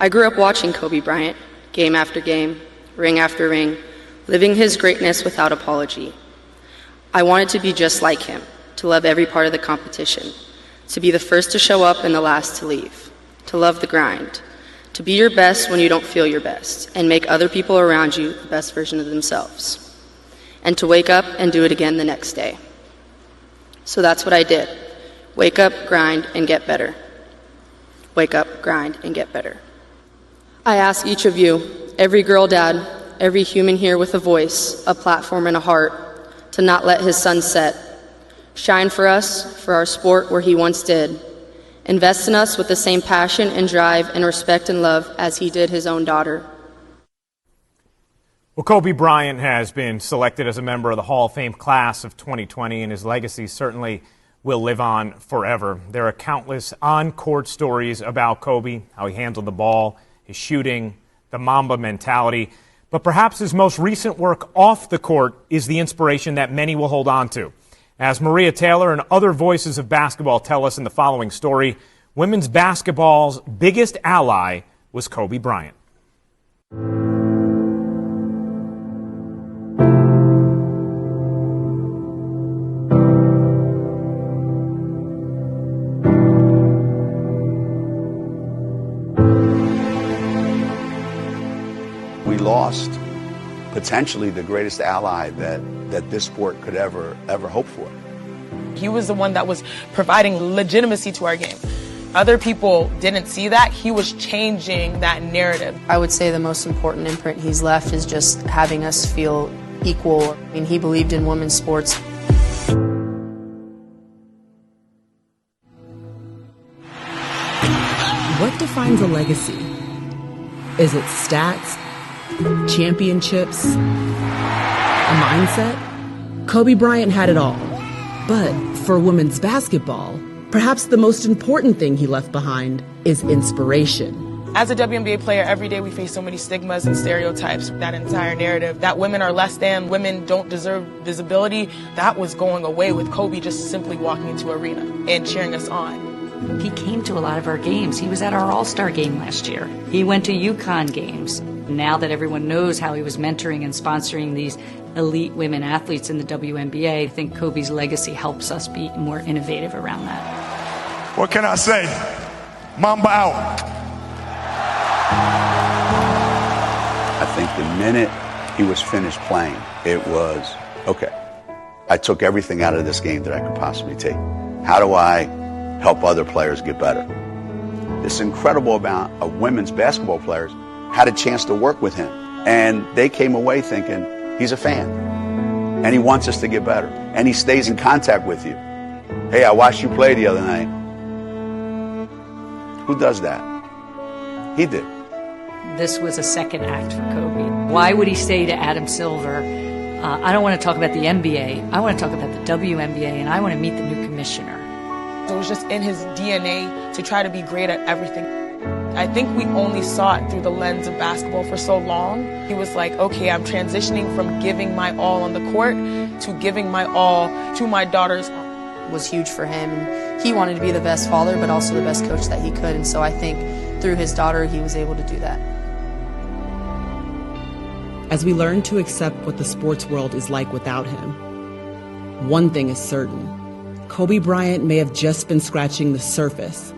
I grew up watching Kobe Bryant, game after game, ring after ring, living his greatness without apology. I wanted to be just like him, to love every part of the competition, to be the first to show up and the last to leave, to love the grind, to be your best when you don't feel your best, and make other people around you the best version of themselves, and to wake up and do it again the next day. So that's what I did. Wake up, grind, and get better. Wake up, grind, and get better. I ask each of you, every girl dad, every human here with a voice, a platform, and a heart, to not let his sun set. Shine for us, for our sport where he once did. Invest in us with the same passion and drive and respect and love as he did his own daughter. Well, Kobe Bryant has been selected as a member of the Hall of Fame class of 2020, and his legacy certainly will live on forever. There are countless on-court stories about Kobe, how he handled the ball, his shooting, the Mamba mentality. But perhaps his most recent work off the court is the inspiration that many will hold on to. As Maria Taylor and other voices of basketball tell us in the following story, women's basketball's biggest ally was Kobe Bryant. We lost potentially the greatest ally that this sport could ever hope for. He was the one that was providing legitimacy to our game. Other people didn't see that. He was changing that narrative. I would say the most important imprint he's left is just having us feel equal. I mean, he believed in women's sports. What defines a legacy? Is it stats? Championships? A mindset? Kobe Bryant had it all. But for women's basketball, perhaps the most important thing he left behind is inspiration. As a WNBA player, every day we face so many stigmas and stereotypes. That entire narrative that women are less than, women don't deserve visibility, that was going away with Kobe just simply walking into arena and cheering us on. He came to a lot of our games. He was at our All-Star game last year. He went to UConn games. Now that everyone knows how he was mentoring and sponsoring these elite women athletes in the WNBA, I think Kobe's legacy helps us be more innovative around that. What can I say? Mamba out. I think the minute he was finished playing, it was, okay, I took everything out of this game that I could possibly take. How do I help other players get better? This incredible amount of women's basketball players had a chance to work with him, and they came away thinking, he's a fan, and he wants us to get better, and he stays in contact with you. Hey, I watched you play the other night. Who does that? He did. This was a second act for Kobe. Why would he say to Adam Silver, I don't want to talk about the NBA, I want to talk about the WNBA, and I want to meet the new commissioner. So it was just in his DNA to try to be great at everything. I think we only saw it through the lens of basketball for so long. He was like, okay, I'm transitioning from giving my all on the court to giving my all to my daughters. It was huge for him. And he wanted to be the best father, but also the best coach that he could. And so I think through his daughter, he was able to do that. As we learn to accept what the sports world is like without him, one thing is certain. Kobe Bryant may have just been scratching the surface,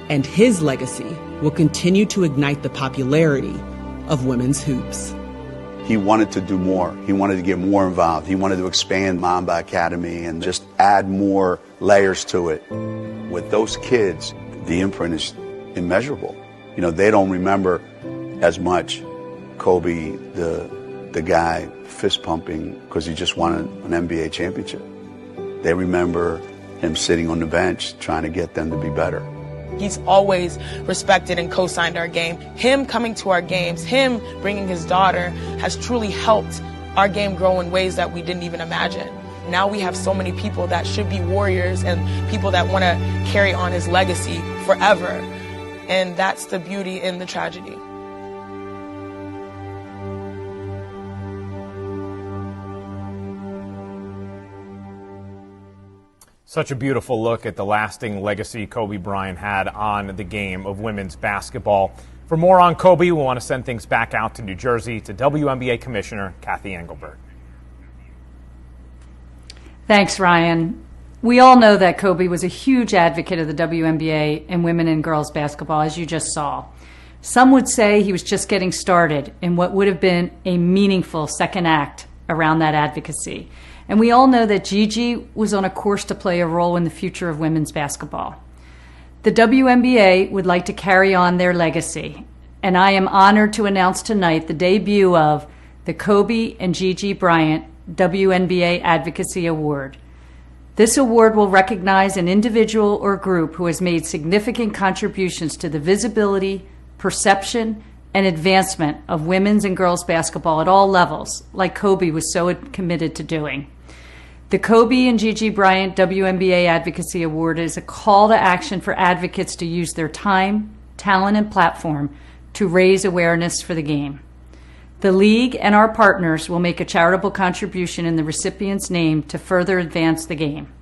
and his legacy will continue to ignite the popularity of women's hoops. He wanted to do more. He wanted to get more involved. He wanted to expand Mamba Academy and just add more layers to it. With those kids, the imprint is immeasurable. You know, they don't remember as much Kobe, the guy fist pumping because he just won an NBA championship. They remember him sitting on the bench trying to get them to be better. He's always respected and co-signed our game. Him coming to our games, him bringing his daughter has truly helped our game grow in ways that we didn't even imagine. Now we have so many people that should be warriors and people that want to carry on his legacy forever. And that's the beauty in the tragedy. Such a beautiful look at the lasting legacy Kobe Bryant had on the game of women's basketball. For more on Kobe, we want to send things back out to New Jersey to WNBA Commissioner Kathy Engelbert. Thanks, Ryan. We all know that Kobe was a huge advocate of the WNBA and women and girls basketball, as you just saw. Some would say he was just getting started in what would have been a meaningful second act around that advocacy. And we all know that Gigi was on a course to play a role in the future of women's basketball. The WNBA would like to carry on their legacy, and I am honored to announce tonight the debut of the Kobe and Gigi Bryant WNBA Advocacy Award. This award will recognize an individual or group who has made significant contributions to the visibility, perception, and advancement of women's and girls basketball at all levels, like Kobe was so committed to doing. The Kobe and Gigi Bryant WNBA Advocacy Award is a call to action for advocates to use their time, talent, and platform to raise awareness for the game. The league and our partners will make a charitable contribution in the recipient's name to further advance the game.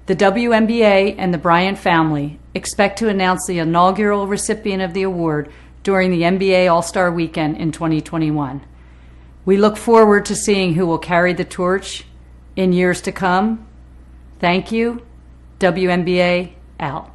The WNBA and the Bryant family expect to announce the inaugural recipient of the award during the NBA All-Star Weekend in 2021. We look forward to seeing who will carry the torch in years to come. Thank you. WNBA out.